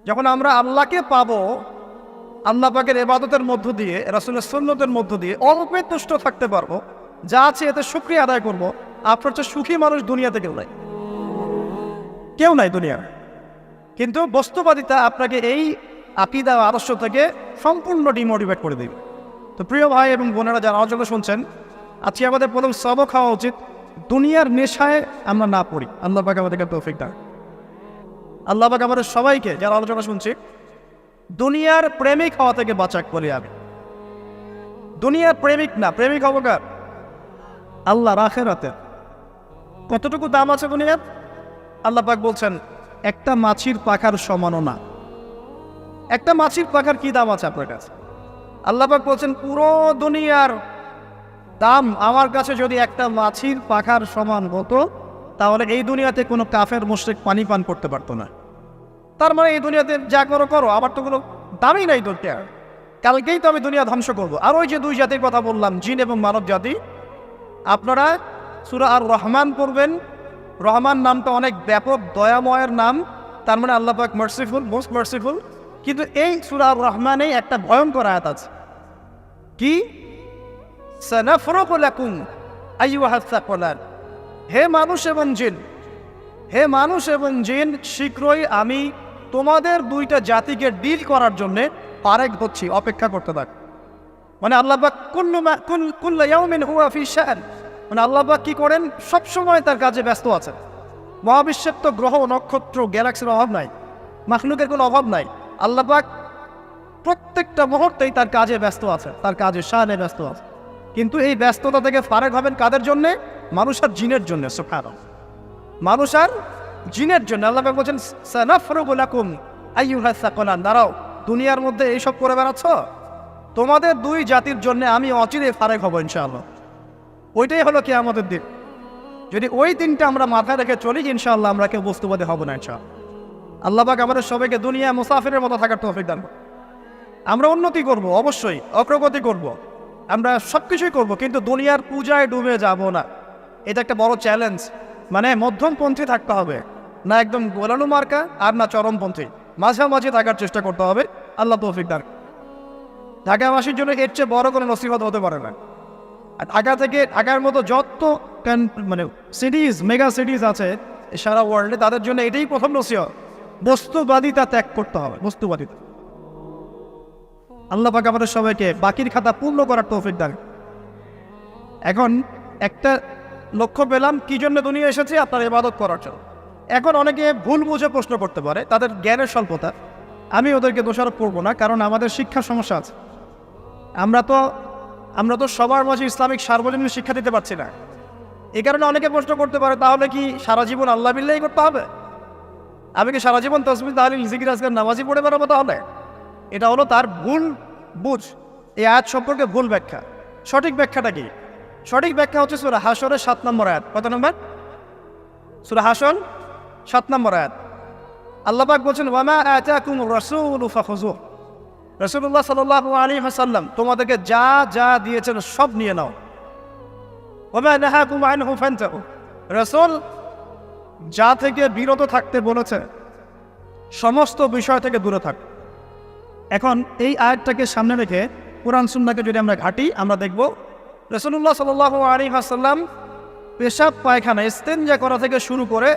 যখন আমরা আল্লাহকে পাবো, আল্লাহ পাকের ইবাদতের মধ্য দিয়ে, রাসূলের সুন্নতের মধ্য দিয়ে অল্পে তুষ্ট থাকতে পারবো, যা আছে এতে শুকরিয়া আদায় করবো, আপনার চেয়ে সুখী মানুষ দুনিয়াতে কেউ নাই দুনিয়ার। কিন্তু বস্তুবাদিতা আপনাকে এই আকীদা আদর্শ থেকে সম্পূর্ণ ডিমোটিভেট করে দেবে। তো প্রিয় ভাই এবং বোনেরা যারা আলোচনা শুনছেন, আজকে আমাদের প্রথম সবক হওয়া উচিত দুনিয়ার নেশায় আমরা না পড়ি। আল্লাহ পাক আমাদেরকে তৌফিক দান। আল্লাহ পাক আমাদের সবাইকে যারা আলোচনা শুনছি দুনিয়ার প্রেমিক হওয়া থেকে বাঁচাক বলি আমি। দুনিয়ার প্রেমিক না, প্রেমিক হবো কার? আল্লাহর আখিরাতের। কতটুকু দাম আছে দুনিয়ার? আল্লাহ পাক বলছেন একটা মাছির পাখার সমানও না। একটা মাছির পাখার কি দাম আছে আপনার কাছে? আল্লাহ পাক বলছেন পুরো দুনিয়ার দাম আমার কাছে যদি একটা মাছির পাখার সমান হতো, তাহলে এই দুনিয়াতে কোনো কাফের মুশরিক পানি পান করতে পারতো না। তার মানে এই দুনিয়াতে যা করো করো, আমার তো কোনো দামই নাই দুনিয়ার। কালকেই তো আমি দুনিয়া ধ্বংস করবো। আর ওই যে দুই জাতির কথা বললাম, জিন এবং মানব জাতি, আপনারা সূরা আর রহমান পড়বেন। রহমান নামটা অনেক ব্যাপক দয়াময়ের নাম, তার মানে আল্লাহ পাক মার্সিফুল, মোস্ট মার্সিফুল। কিন্তু এই সূরা আর রহমানেই একটা ভয়ঙ্কর আয়াত আছে, কি? সানাফরুগু লাকুম আইয়ুহাস সাকলান। হে মানুষ এবং জিন, হে মানুষ এবং জিন, শীঘ্রই আমি তোমাদের দুইটা জাতিকে ডিল করার জন্যে পারেক হচ্ছি, অপেক্ষা করতে থাক। মানে আল্লাহ পাক কুল্লু ইয়াউমিন হুয়া ফি শাআন, মানে আল্লাহ পাক কি করেন? সবসময় তার কাজে ব্যস্ত আছেন। মহাবিশ্বের তো গ্রহ নক্ষত্র গ্যালাক্সির অভাব নাই, মাখলুকের কোনো অভাব নাই। আল্লাহ পাক প্রত্যেকটা মুহূর্তেই তার কাজে ব্যস্ত আছে, তার কাজে শানে ব্যস্ত আছে। কিন্তু এই ব্যস্ততা থেকে ফারেক হবেন কাদের জন্যে? মানুষ আর জিনের জন্য। সুবহানাল্লাহ, মানুষ আর জিনের জন্য। আল্লাহ পাক বলছেন সানাফরুগু লাকুম আইয়ুহাস সাকলান। দাঁড়াও, দুনিয়ার মধ্যে এইসব করে বেড়াচ্ছ, তোমাদের দুই জাতির জন্য আমি অচিরে ফারেক হব ইনশাআল্লাহ। ওইটাই হলো কিয়ামতের দিন। যদি ওই দিনটা আমরা মাথায় রেখে চলি, ইনশাআল্লাহ আমরা কেউ বস্তুবাদী হব না ইনশাআল্লাহ। আল্লাহ পাক আমাদের সবাইকে দুনিয়া মুসাফিরের মতো থাকার তৌফিক দান করুন। আমরা উন্নতি করব, অবশ্যই অগ্রগতি করব, আমরা সব কিছুই করবো, কিন্তু দুনিয়ার পূজায় ডুবে যাব না। এটা একটা বড় চ্যালেঞ্জ। মানে মধ্যমপন্থী থাকতে হবে, না একদম গোলানো মার্কা আর না চরমপন্থী, মাঝামাঝি থাকার চেষ্টা করতে হবে। আল্লাহ তৌফিক দান। ঢাকাবাসীর জন্য এর চেয়ে বড় কোনো নসিহত হতে পারে না। আর ঢাকার মতো যত মানে সিটিজ, মেগা সিটিজ আছে সারা ওয়ার্ল্ডে, তাদের জন্য এটাই প্রথম নসিহত, বস্তুবাদিতা ত্যাগ করতে হবে, বস্তুবাদিতা। আল্লাহ পাক আমাদের সবাইকে বাকির খাতা পূর্ণ করার তৌফিক দান। এখন একটা লক্ষ্য পেলাম, কি জন্য দুনিয়া এসেছে? আপনার ইবাদত করার জন্য। এখন অনেকে ভুল বুঝে প্রশ্ন করতে পারে, তাদের জ্ঞানের স্বল্পতা। আমি ওদেরকে দোষারোপ করবো না, কারণ আমাদের শিক্ষার সমস্যা আছে। আমরা তো সবার মাঝে ইসলামিক সার্বজনীন শিক্ষা দিতে পারছি না। এই কারণে অনেকে প্রশ্ন করতে পারে, তাহলে কি সারা জীবন আল্লাহ বিল্লাহি করতে হবে? আমি কি সারা জীবন তাসবিহ তাহলিল জিকির আজকার নামাজি পড়ে বেড়াবো? তাহলে এটা হলো তার ভুল বুঝ। এই আয়াত সম্পর্কে ভুল ব্যাখ্যা। সঠিক ব্যাখ্যাটা কি? সঠিক ব্যাখ্যা হচ্ছে সূরা হাশরের 7 নম্বর আয়াত। কত নম্বর? সূরা হাশর 7 নম্বর আয়াত। আল্লাহ পাক বলছেন ওয়ামা আতাকুমুর রাসূলু ফাখুযুহ। রাসূলুল্লাহ সাল্লাল্লাহু আলাইহি ওয়াসাল্লাম তোমাদেরকে যা যা দিয়েছেন সব নিয়ে নাও। ওয়ামা নাহাকুম আনহু ফান্তাহু। রাসূল যা থেকে বিরত থাকতে বলেছে সমস্ত বিষয় থেকে দূরে থাক। এখন এই আয়াতটাকে সামনে রেখে কোরআন সুন্নাহকে যদি আমরা ঘাঁটি, আমরা দেখব রাসূলুল্লাহ সাল্লাল্লাহু আলাইহি ওয়াসাল্লাম পেশাব পায়খানা ইস্তেনজা করা থেকে শুরু করে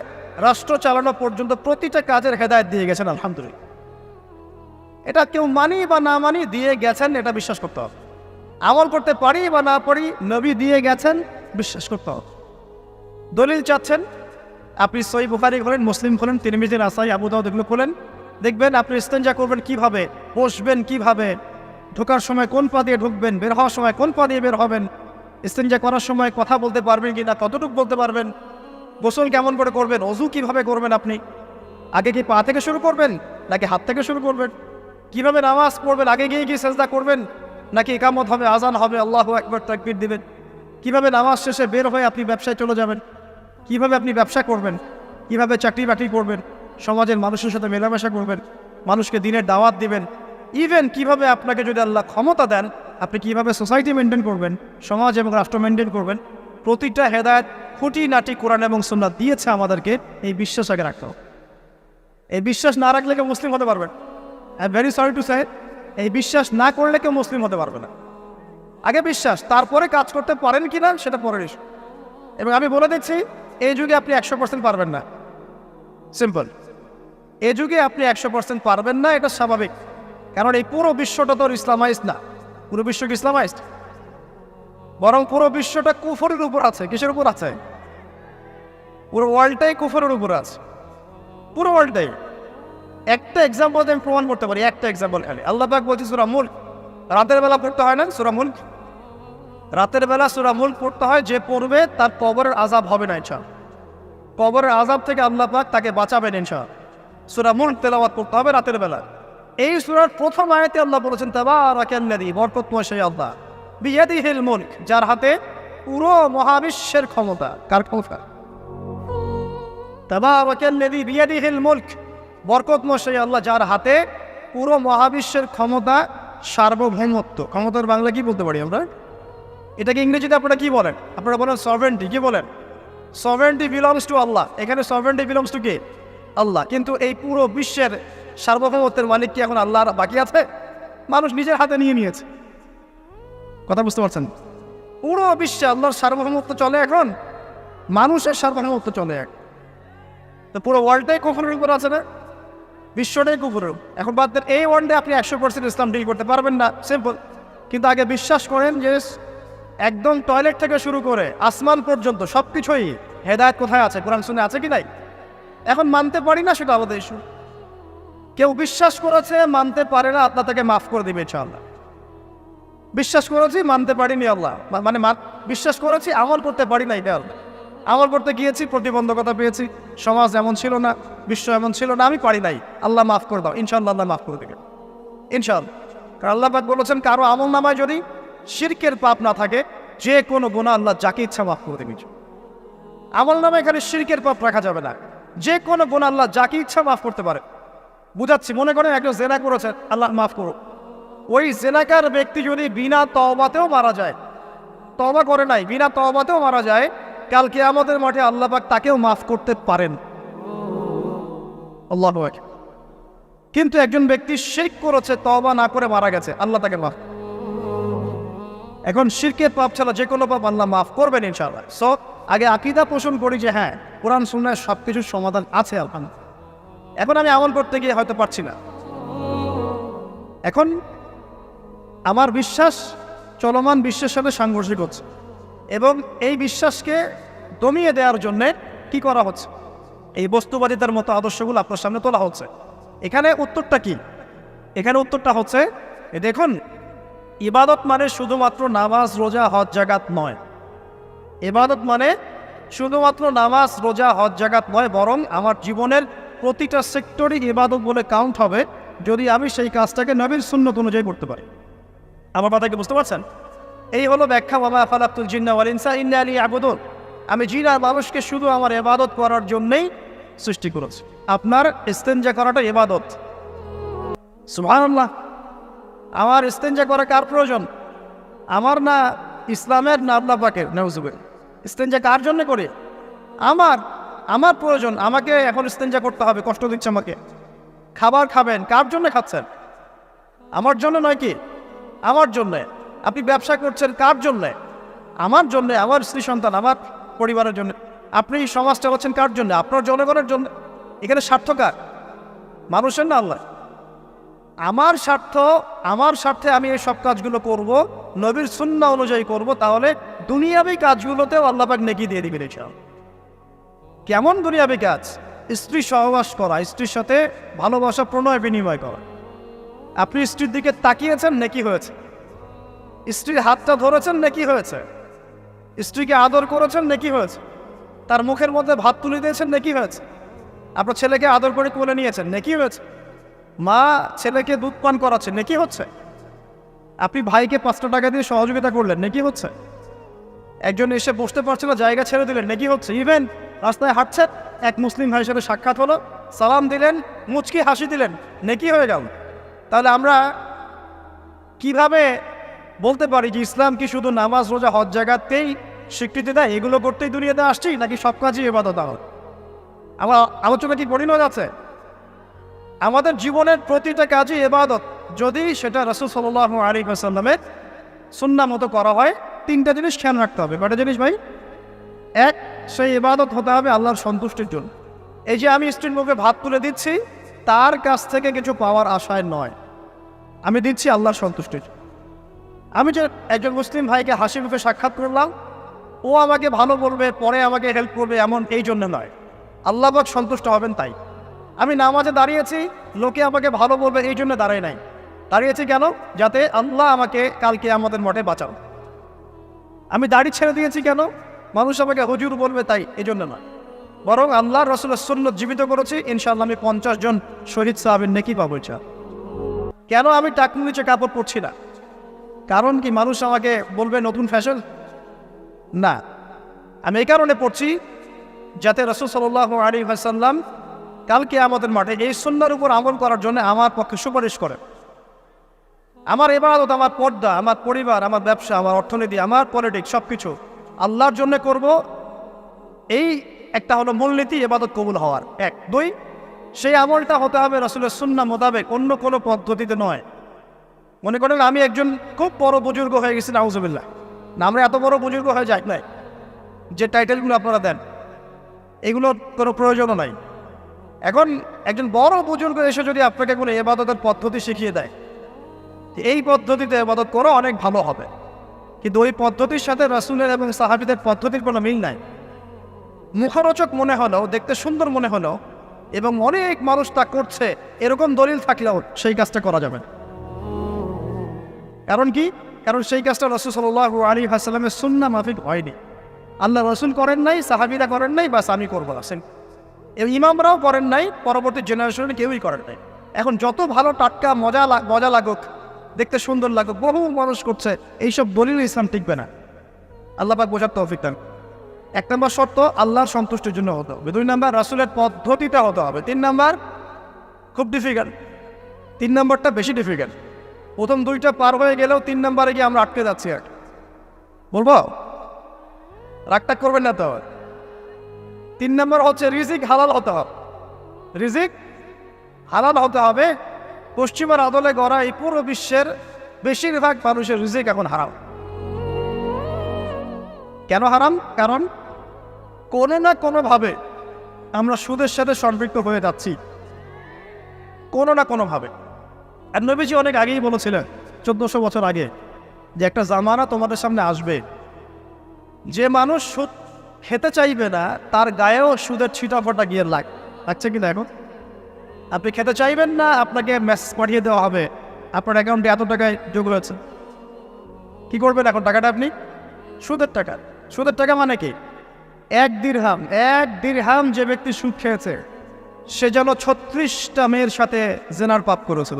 রাষ্ট্র চালানো পর্যন্ত প্রতিটা কাজের হেদায়েত দিয়ে গেছেন। আলহামদুলিল্লাহ, এটা কেউ মানি বা না মানি দিয়ে গেছেন, এটা বিশ্বাস করতে হবে। আমল করতে পারি বা না পারি, নবী দিয়ে গেছেন, বিশ্বাস করতে হবে। দলিল চাচ্ছেন, আপনি সহিহ বুখারী খোলেন, মুসলিম খোলেন, তিরমিজি, নাসাই, আবু দাউদ এগুলো খোলেন, দেখবেন আপনি ইস্তেনজা করবেন কিভাবে, বসবেন কিভাবে, ঢোকার সময় কোন পা দিয়ে ঢুকবেন, বের হওয়ার সময় কোন পা দিয়ে বের হবেন, ইস্তেনজা করার সময় কথা বলতে পারবেন কিনা, কতটুকু বলতে পারবেন, গোসল কেমন করে করবেন, ওযু কিভাবে করবেন, আপনি আগে কি পা থেকে শুরু করবেন নাকি হাত থেকে শুরু করবেন, কিভাবে নামাজ পড়বেন, আগে গিয়ে কি সেজদা করবেন নাকি ইকামত হবে, আজান হবে, আল্লাহু আকবার তাকবীর দিবেন, কিভাবে নামাজ শেষে বের হয়ে আপনি ব্যবসায় চলে যাবেন, কিভাবে আপনি ব্যবসা করবেন, কিভাবে চাকরি বাকরি করবেন, সমাজের মানুষের সাথে মেলামেশা করবেন, মানুষকে দিনের দাওয়াত দিবেন, ইভেন কিভাবে আপনাকে যদি আল্লাহ ক্ষমতা দেন আপনি কিভাবে সোসাইটি মেনটেন করবেন, সমাজ এবং রাষ্ট্র মেনটেন করবেন, প্রতিটা হেদায়েত খুঁটিনাটি কোরআন এবং সুন্নাহ দিয়েছে আমাদেরকে। এই বিশ্বাস আগে রাখতে হবে। এই বিশ্বাস না রাখলে কেউ মুসলিম হতে পারবে না। I am very sorry to say, এই বিশ্বাস না করলে কেউ মুসলিম হতে পারবে না। আগে বিশ্বাস, তারপরে কাজ করতে পারেন কিনা সেটা পরের ইস্যু। এবং আমি বলে দিচ্ছি, এই যুগে আপনি 100% পারবেন না, সিম্পল। এই যুগে আপনি 100% পারবেন না, এটা স্বাভাবিক। কারণ এই পুরো বিশ্বটা তো ইসলামাইজড না। পুরো বিশ্ব কি ইসলামাইজড? বরং পুরো বিশ্বটা কুফরের উপর আছে। কিসের উপর আছে? পুরো ওয়ার্ল্ডটাই কুফরের উপর আছে, পুরো ওয়ার্ল্ডটাই। একটা এক্সাম্পল আমি প্রমাণ করতে পারি, একটা এক্সাম্পল খালি। আল্লাহ পাক বলছে সূরা মুলক, রাতের বেলা পড়তে হয় না সূরা মুলক? রাতের বেলা সূরা মুলক পড়তে হয়, যে পড়বে তার কবরের আযাব হবে না ইনশাআল্লাহ। কবরের আযাব থেকে আল্লাহ পাক তাকে বাঁচাবেন ইনশাআল্লাহ। সূরা মুলক তেলাওয়াত করতে হবে রাতের বেলা। এই সূরার প্রথম আয়াতে আল্লাহ বলেছেন তাবারাকাল্লাযী, বরকতময় সেই আল্লাহ, বিয়াদিহিল মুলক, যার হাতে পুরো মহাবিশ্বের ক্ষমতা। কার ক্ষমতা? তাবারাকাল্লাযী বিয়াদিহিল মুলক, বরকতময় সেই আল্লাহ, যার হাতে পুরো মহাবিশ্বের ক্ষমতা, সার্বভৌমত্ব। ক্ষমতার বাংলা কি বলতে পারি আমরা? এটাকে ইংরেজিতে আপনারা কি বলেন? আপনারা বলেন সভারেন্টি। কি বলেন? সভারেন্টি বিলংস টু আল্লাহ। এখানে সভারেন্টি বিলংস টু কে? আল্লাহ। কিন্তু এই পুরো বিশ্বের সার্বভৌমত্বের মালিক কি এখন আল্লাহ বাকি আছে? মানুষ নিজের হাতে নিয়ে নিয়েছে। কথা বুঝতে পারছেন? পুরো বিশ্বে আল্লাহর সার্বভৌমত্ব চলে এখন, মানুষের সার্বভৌমত্ব চলে এখন। তো পুরো ওয়ার্ল্ডটাই কুফরের উপর আছে না? বিশ্বটাই কুফরের। এখন বাদ দেন, এই ওয়ার্ল্ডে আপনি 100% ইসলাম ডিল করতে পারবেন না, সিম্পল। কিন্তু আগে বিশ্বাস করেন যে একদম টয়লেট থেকে শুরু করে আসমান পর্যন্ত সব কিছুই হেদায়েত কোথায় আছে, কোরআন শুনে আছে কি নাই? এখন মানতে পারি না, সেটা আমাদের ইস্যু। কেউ বিশ্বাস করেছে, মানতে পারে না, আল্লাহ তাকে মাফ করে দিবে ইনশাআল্লাহ। বিশ্বাস করেছি, মানতে পারিনি, আল্লাহ মানে বিশ্বাস করেছি, আমল করতে পারি না, এটা আল্লাহ। আমল করতে গিয়েছি, প্রতিবন্ধকতা পেয়েছি, সমাজ এমন ছিল না, বিশ্ব এমন ছিল না, আমি পারি নাই, আল্লাহ মাফ করে দাও, ইনশাআল্লাহ আল্লাহ মাফ করে দেবে ইনশাআল্লাহ। কারণ আল্লাহ পাক বলেছেন, কারো আমল নামায় যদি শিরকের পাপ না থাকে, যে কোনো গুনাহ আল্লাহ যাকে ইচ্ছা মাফ করে দেবে। আমল নামায় এখানে শিরকের পাপ রাখা যাবে না, যে কোনো গুনাহ আল্লাহ যাকে ইচ্ছা মাফ করতে পারে। বুঝাচ্ছি, মনে করেন একজন জেনা করেছেন, আল্লাহ মাফ করো। ওই জেনাকার ব্যক্তি যদি বিনা তওবাতেও মারা যায়, তওবা করে নাই, বিনা তওবাতেও মারা যায়, কাল কিয়ামতের মাঠে আল্লাহ পাক তাকেও মাফ করতে পারেন। আল্লাহু আকবার। কিন্তু একজন ব্যক্তি শিরক করেছে, তওবা না করে মারা গেছে, আল্লাহ তাকে মাফ। এখন শিরকের পাপ ছাড়া যে কোনো পাপ আল্লাহ মাফ করবেন ইনশাআল্লাহ। সো আগে আকীদা পোষণ করি যে হ্যাঁ, কোরআন সুন্নাহয় সব কিছুর সমাধান আছে আলহামদুলিল্লাহ। এখন আমি আমল করতে গিয়ে হয়তো পারছি না। এখন আমার বিশ্বাস চলমান বিশ্বের সাথে সাংঘর্ষিক হচ্ছে, এবং এই বিশ্বাসকে দমিয়ে দেওয়ার জন্যে কি করা হচ্ছে? এই বস্তুবাদিতার মতো আদর্শগুলো আপনার সামনে তোলা হচ্ছে। এখানে উত্তরটা কি? এখানে উত্তরটা হচ্ছে, দেখুন, ইবাদত মানে শুধুমাত্র নামাজ, রোজা, হজ, জাকাত নয়। ইবাদত মানে শুধুমাত্র নামাজ, রোজা, হজ, জাকাত নয়, বরং আমার জীবনের প্রতিটা সেক্টরই ইবাদত বলে কাউন্ট হবে যদি আমি সেই কাজটাকে নবীর সুন্নত অনুযায়ী করতে পারি। আমার কথাকে বুঝতে পারছেন? এই হলো ব্যাখ্যা, ওয়া মা খালাকতুল জিন্না ওয়াল ইনসা ইল্লা লিয়াবুদুন। আমি জিন আর মানুষকে শুধু আমার ইবাদত করার জন্যই সৃষ্টি করেছি। আপনার ইস্তেনজা করাটা ইবাদত। সুবহানাল্লাহ। আমার ইস্তেনজা করা কার প্রয়োজন? আমার না, ইসলামের না আল্লাহ পাকের? নাউজুবিল্লাহ। ইস্তেনজা কার জন্য করি? আমার প্রয়োজন। আমাকে এখন ইস্তেনজা করতে হবে, কষ্ট দিচ্ছে আমাকে। খাবার খাবেন, কার জন্য খাচ্ছেন? আমার জন্য নয় কি? আমার জন্যে। আপনি ব্যবসা করছেন, কার জন্যে? আমার জন্যে, আমার স্ত্রী সন্তান, আমার পরিবারের জন্য। আপনি সমাজ চালাচ্ছেন কার জন্য? আপনার জনগণের জন্য। এখানে স্বার্থ কার? মানুষের না আল্লাহ? আমার স্বার্থে আমি এই সব কাজগুলো করব, নবীর সুন্নাহ অনুযায়ী করব, তাহলে দুনিয়াবী কাজগুলোতেও আল্লাহ পাক নেকি দিয়ে দিবেন ইনশাআল্লাহ। কেমন দুনিয়াবী কাজ? স্ত্রী সহবাস করা, স্ত্রীর সাথে ভালোবাসা, প্রণয় বিনিময় করা। আপনি স্ত্রীর দিকে তাকিয়েছেন, নেকি হয়েছে। স্ত্রীর হাতটা ধরেছেন, নেকি হয়েছে। স্ত্রীকে আদর করেছেন, নেকি হয়েছে। তার মুখের মধ্যে ভাত তুলে দিয়েছেন, নেকি হয়েছে। আপনার ছেলেকে আদর করে কোলে নিয়েছেন, নেকি হয়েছে। মা ছেলেকে দুধ পান করাচ্ছে, নেকি হচ্ছে। আপনি ভাইকে 5টা টাকা দিয়ে সহযোগিতা করলেন, নেকি হচ্ছে। একজন এসে বসতে পারছে না, জায়গা ছেড়ে দিলেন, নেকি হচ্ছে। ইভেন রাস্তায় হাঁটছেন, এক মুসলিম ভাইয়ের সাথে সাক্ষাৎ হলো, সালাম দিলেন, মুচকি হাসি দিলেন, নেকি হয়ে গেল। তাহলে আমরা কিভাবে বলতে পারি যে ইসলাম কি শুধু নামাজ, রোজা, হজ, জাকাতকেই স্বীকৃতি দেয়, এগুলো করতেই দুনিয়াতে আসছি, নাকি সব কাজই ইবাদত? আমার আলোচনা কি পরিণত আছে? আমাদের জীবনের প্রতিটা কাজই ইবাদত, যদি সেটা রাসূল সাল্লাল্লাহু আলাইহি ওয়াসাল্লামের সুন্নাহ মতো করা হয়। তিনটা জিনিস খেয়াল রাখতে হবে। কয়টা জিনিস ভাই? এক, সেই ইবাদত হতে হবে আল্লাহর সন্তুষ্টির জন্য। এই যে আমি স্ত্রীর মুখে ভাত তুলে দিচ্ছি, তার কাছ থেকে কিছু পাওয়ার আশায় নয়, আমি দিচ্ছি আল্লাহর সন্তুষ্টির। আমি যে একজন মুসলিম ভাইকে হাসি মুখে সাক্ষাৎ করলাম, ও আমাকে ভালো বলবে, পরে আমাকে হেল্প করবে, এমন এই জন্য নয়, আল্লাহ পাক সন্তুষ্ট হবেন তাই। আমি নামাজে দাঁড়িয়েছি, লোকে আমাকে ভালো বলবে এই জন্য দাঁড়াই নাই, দাঁড়িয়েছি কেন? যাতে আল্লাহ আমাকে কালকে আমাদের মঠে বাঁচাও। আমি দাড়ি ছেড়ে দিয়েছি কেন? মানুষ আমাকে হুজুর বলবে তাই, এই জন্য নয়, বরং আল্লাহ রাসূলের সুন্নাত জীবিত করেছি, ইনশাআল্লাহ আমি 50 জন শহীদ সাহাবীর নেকি পাবো ইনশাআল্লাহ। কেন আমি টাকনুর নিচে কাপড় পরছি না? কারণ কি মানুষ আমাকে বলবে নতুন ফ্যাশন? না, আমি এই কারণে পড়ছি যাতে রাসূল সাল্লাল্লাহু আলাইহি ওয়াসাল্লাম কালকে আমাদের মাঠে এই সুন্নাহর উপর আমল করার জন্য আমার পক্ষে সুপারিশ করে। আমার ইবাদত, আমার পর্দা, আমার পরিবার, আমার ব্যবসা, আমার অর্থনীতি, আমার পলিটিক্স সব কিছু আল্লাহর জন্য করব, এই একটা হলো মূলনীতি ইবাদত কবুল হওয়ার। এক। দুই, সেই আমলটা হতে হবে রাসূলের সুন্নাহ মোতাবেক, অন্য কোনো পদ্ধতিতে নয়। মনে করেন আমি একজন খুব বড় বুজুর্গ হয়ে গেছি, নাউজুবিল্লাহ, না আমরা এত বড় বুজুর্গ হয়ে যাই নাই, যে টাইটেলগুলো আপনারা দেন এগুলোর কোনো প্রয়োজনও নাই। এখন একজন বড় বুজুর্গ এসে যদি আপনাকে কোনো ইবাদতের পদ্ধতি শিখিয়ে দেয়, এই পদ্ধতিতে ইবাদত করো, অনেক ভালো হবে, কিন্তু ওই পদ্ধতির সাথে রাসূলের এবং সাহাবীদের পদ্ধতির কোনো মিল নাই। মুখরোচক মনে হলো, দেখতে সুন্দর মনে হলো, এবং অনেক মানুষ তা করছে, এরকম দলিল থাকলেও সেই কাজটা করা যাবে না। কারণ কি? কারণ সেই কাজটা রাসূল সাল্লাল্লাহু আলাইহি ওয়াসাল্লামের সুন্নাহ মাফিক হয়নি। আল্লাহ রাসূল করেন নাই, সাহাবীরা করেন নাই, বাস আমি করবো না। এবং ইমামরাও করেন নাই, পরবর্তী জেনারেশনে কেউই করেন নাই। এখন যত ভালো টাটকা মজা লাগুক, দেখতে সুন্দর লাগুক, বহু মানুষ করছে, এইসব দলিল ইসলাম টিকবে না। আল্লাহ পাক বোঝার তৌফিক দেন। এক নম্বর শর্ত আল্লাহর সন্তুষ্টির জন্য হতে হবে। দুই নম্বর রাসূলের পদ্ধতিতে হতে হবে। তিন নম্বর খুব ডিফিকাল্ট, তিন নম্বরটা বেশি ডিফিকাল্ট। প্রথম দুইটা পার হয়ে গেলেও তিন নম্বরে গিয়ে আমরা আটকে যাচ্ছি। আর বলবো, রাগটা করবেন না তো। তিন নম্বর হচ্ছে রিজিক হালাল হতে হবে। রিজিক হালাল হতে হবে। পশ্চিমের আদলে গড়া এই পুরো বিশ্বের বেশিরভাগ মানুষের রিজিক এখন হারাম। কেন হারাম? কারণ কোনো না কোনোভাবে আমরা সুদের সাথে সম্পৃক্ত হয়ে যাচ্ছি, কোনো না কোনোভাবে। আর নবীজি অনেক আগেই বলেছিলেন, 1400 বছর আগে, যে একটা জামানা তোমাদের সামনে আসবে, যে মানুষ সুদ খেতে চাইবে না, তার গায়েও সুদের ছিটাফোঁটা গিয়ে লাগছে কিনা। এখন আপনি খেতে চাইবেন না, আপনাকে মেসেজ পাঠিয়ে দেওয়া হবে আপনার অ্যাকাউন্টে এত টাকায় যোগ হয়েছে। কি করবেন এখন? টাকাটা আপনি সুদের টাকা। সুদের টাকা মানে কি? এক দিরহাম যে ব্যক্তি সুদ খেয়েছে, সে যেন 36টা মেয়ের সাথে জেনার পাপ করেছে।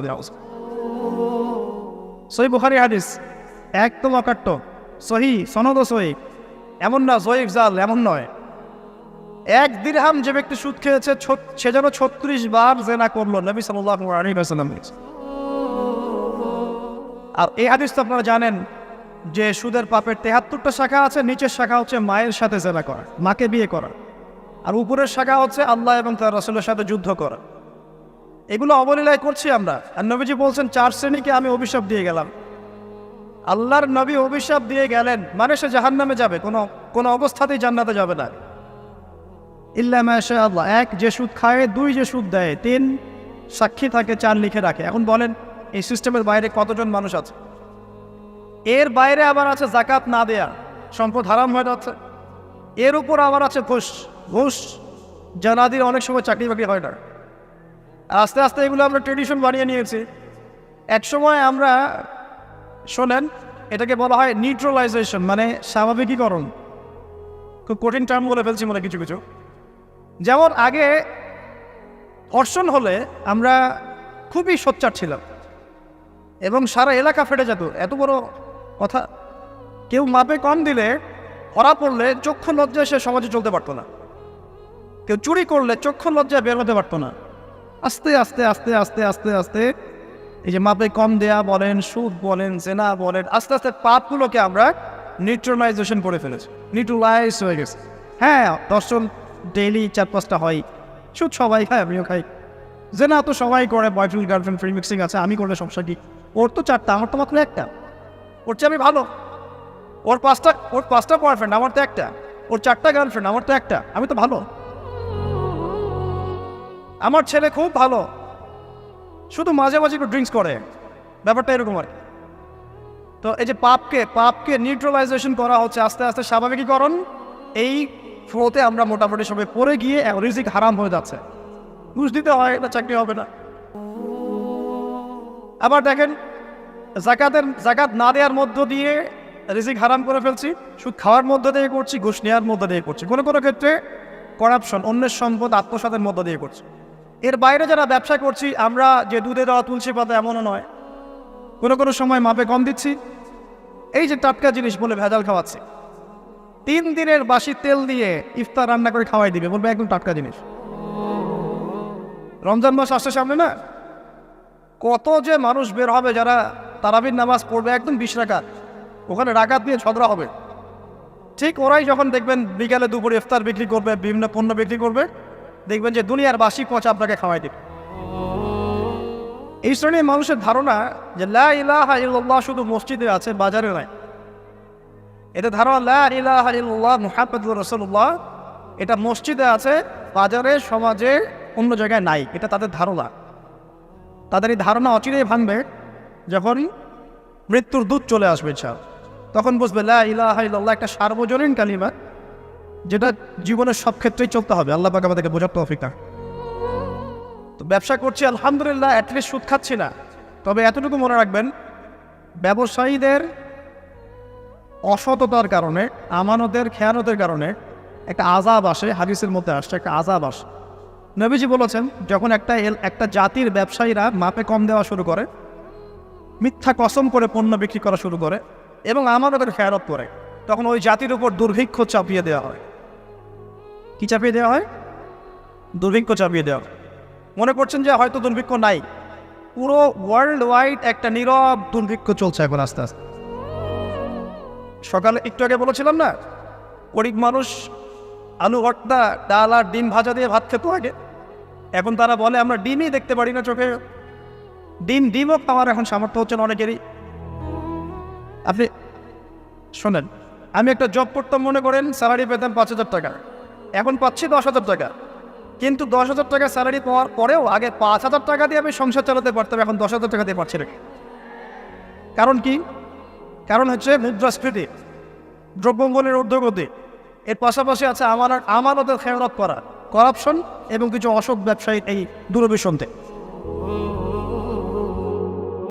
সহিহ বুখারী হাদিস, একদম অকাট্য, সহিহ সনদ সহিহ, এমন না জয়ীফ জাল, এমন নয়। এক দিরহাম যে ব্যক্তি সুদ খেয়েছে, সে যেন 36 বার জেনা করলো, নবী সাল্লাল্লাহু আলাইহি ওয়াসাল্লাম। আর এই হাদিস তো আপনারা জানেন যে সুদের পাপের 73টা শাখা আছে। নিচের শাখা হচ্ছে মায়ের সাথে জেনা করা, মাকে বিয়ে করা, আর উপরের শাখা হচ্ছে আল্লাহ এবং তার রাসূলের সাথে যুদ্ধ করা। এগুলো অবলীলায় করছি আমরা। আর নবীজি বলছেন 4 শ্রেণীকে আমি অভিশাপ দিয়ে গেলাম। আল্লাহর নবী অভিশাপ দিয়ে গেলেন মানে সে জাহান্নামে যাবে, কোনো অবস্থাতেই জান্নাতে যাবে না। ইল্লা মাশা আল্লাহ। 1, যে সুদ খায়। 2, যে সুদ দেয়। 3, সাক্ষী থাকে। 4, লিখে রাখে। এখন বলেন এই সিস্টেমের বাইরে কতজন মানুষ আছে? এর বাইরে আবার আছে যাকাত না দেয়া, সম্পদ হারাম হয়ে যাচ্ছে। এর উপর আবার আছে ঘুষ জানাদির অনেক সময় চাকরি বাকরি হয় না। আস্তে আস্তে এগুলো আমরা ট্রেডিশন বানিয়ে নিয়েছি। এক সময় আমরা শোনেন, এটাকে বলা হয় নিউট্রালাইজেশন, মানে স্বাভাবিকীকরণ। খুব কঠিন টার্ম বলে ফেলছি মনে কিছু কিছু। যেমন আগে ধর্ষণ হলে আমরা খুবই সোচ্চার ছিলাম এবং সারা এলাকা ফেটে যেত, এত বড় কথা। কেউ মাপে কম দিলে, ধরা পড়লে চক্ষু লজ্জায় সে সমাজে চলতে পারতো না। কেউ চুরি করলে চক্ষু লজ্জায় বের হতে পারতো না। আস্তে আস্তে আস্তে আস্তে আস্তে আস্তে এই যে মাপে কম দেয়া বলেন, সুদ বলেন, জেনা বলেন, আস্তে আস্তে পাপগুলোকে আমরা নিউট্রালাইজেশন করে ফেলেছি, নিউট্রালাইজ হয়ে গেছে। হ্যাঁ, দর্শন ডেইলি 4-5টা হয়, সুদ সবাই খায়, আমিও খাই, যে না তো সবাই করে, বয়ফ্রেন্ড গার্লফ্রেন্ড ফ্রি মিক্সিং আছে, আমি করলে সমস্যা কি? ওর তো 4টা, আমার তো মাত্র 1টা। ওর চেয়ে আমি ভালো। ওর 5টা বয়ফ্রেন্ড, আমার তো 1টা। ওর 4টা গার্লফ্রেন্ড, আমার তো 1টা। আমি তো ভালো। আমার ছেলে খুব ভালো, শুধু মাঝে মাঝে একটু ড্রিঙ্কস করে, ব্যাপারটা এরকম আর কি। তো এই যে পাপকে নিউট্রালাইজেশন করা হচ্ছে আস্তে আস্তে, স্বাভাবিকীকরণ। এই ফ্লোতে আমরা মোটামুটি সবাই পড়ে গিয়ে রিজিক হারাম হয়ে যাচ্ছে। ঘুষ দিতে হয়, এটা চাকরি হবে না। আবার দেখেন, জাকাত না দেওয়ার মধ্য দিয়ে রিজিক হারাম করে ফেলছি, সুদ খাওয়ার মধ্য দিয়ে করছি, ঘুষ নেওয়ার মধ্য দিয়ে করছি, কোনো কোনো ক্ষেত্রে করাপশন, অন্যের সম্পদ আত্মসাতের মধ্য দিয়ে করছি। এর বাইরে যারা ব্যবসা করছি, আমরা যে দুধে দেওয়া তুলসী পাতা এমনও নয়, কোনো কোনো সময় মাপে কম দিচ্ছি। এই যে টাটকা জিনিস বলে ভেজাল খাওয়াচ্ছি, 3 দিনের বাসি তেল দিয়ে ইফতার রান্না করে খাওয়াই দিবে, বলবে একদম টাটকা জিনিস। রমজান মাস আসছে সামনে না, কত যে মানুষ বের হবে যারা তারাবির নামাজ পড়বে একদম 20 রাকাত, ওখানে রাকাত নিয়ে ঝগড়া হবে। ঠিক ওরাই যখন দেখবেন বিকালে দুপুরে ইফতার বিক্রি করবে, বিভিন্ন পণ্য বিক্রি করবে, দেখবেন যে দুনিয়ার বাসি পচা আপনাকে খাওয়াই দেবে। এই শ্রেণীর মানুষের ধারণা যে লা ইলাহা ইল্লাল্লাহ শুধু মসজিদে আছে, বাজারে নাই। এতে ধারণা লা ইলাহা ইল্লাল্লাহ মুহাম্মাদুর রাসূলুল্লাহ এটা মসজিদে আছে, বাজারে, সমাজে, অন্য জায়গায় নাই। এটা তাদের ধারণা। তাদের এই ধারণা অচিরেই ভাঙবে যখন মৃত্যুর দূত চলে আসবে। তখন বুঝবে লা ইলাহা ইল্লাল্লাহ একটা সার্বজনীন কালিমা, যেটা জীবনের সব ক্ষেত্রেই চলতে হবে। আল্লাহ পাক আমাদেরকে বোঝার তৌফিক দান। তো ব্যবসা করছি আলহামদুলিল্লাহ, অ্যাটলিস্ট সুদ খাচ্ছি না। তবে এতটুকু মনে রাখবেন, ব্যবসায়ীদের অসততার কারণে, আমানতের খেয়ানতের কারণে একটা আযাব আসে। হাদিসের মধ্যে আসছে একটা আযাব আসে। নবীজি বলেছেন, যখন একটা জাতির ব্যবসায়ীরা মাপে কম দেওয়া শুরু করে, মিথ্যা কসম করে পণ্য বিক্রি করা শুরু করে এবং আমানতের খেয়ানত করে, তখন ওই জাতির উপর দুর্ভিক্ষ চাপিয়ে দেওয়া হয়। কি চাপিয়ে দেওয়া হয়? দুর্ভিক্ষ চাপিয়ে দেওয়া হয়। মনে করছেন যে হয়তো দুর্ভিক্ষ নাই, পুরো ওয়ার্ল্ড ওয়াইড একটা নীরব দুর্ভিক্ষ চলছে এখন আস্তে আস্তে। সকালে একটু আগে বলেছিলাম না, গরিব মানুষ আলু ভর্তা, ডাল আর ডিম ভাজা দিয়ে ভাত খেত আগে, এখন তারা বলে আমরা ডিমই দেখতে পারি না চোখে। ডিমও খাওয়ার এখন সামর্থ্য হচ্ছে না অনেকেরই। আপনি শোনেন, আমি একটা জব করতাম, মনে করেন স্যালারি পেতাম 5,000 টাকা, এখন পাচ্ছি 10,000 টাকা। কিন্তু 10,000 টাকা স্যালারি পাওয়ার পরেও আগে 5,000 টাকা দিয়ে আমি সংসার চালাতে পারতাম, এখন 10,000 টাকা দিয়ে পারছি না। কারণ কি? কারণ হচ্ছে মুদ্রাস্ফীতি, দ্রব্যমূল্যের ঊর্ধ্বগতি, এর পাশাপাশি আছে আমানতের খেয়ানত করা, করাপশন এবং কিছু অসৎ ব্যবসায়ীর এই দুরভিসন্ধি।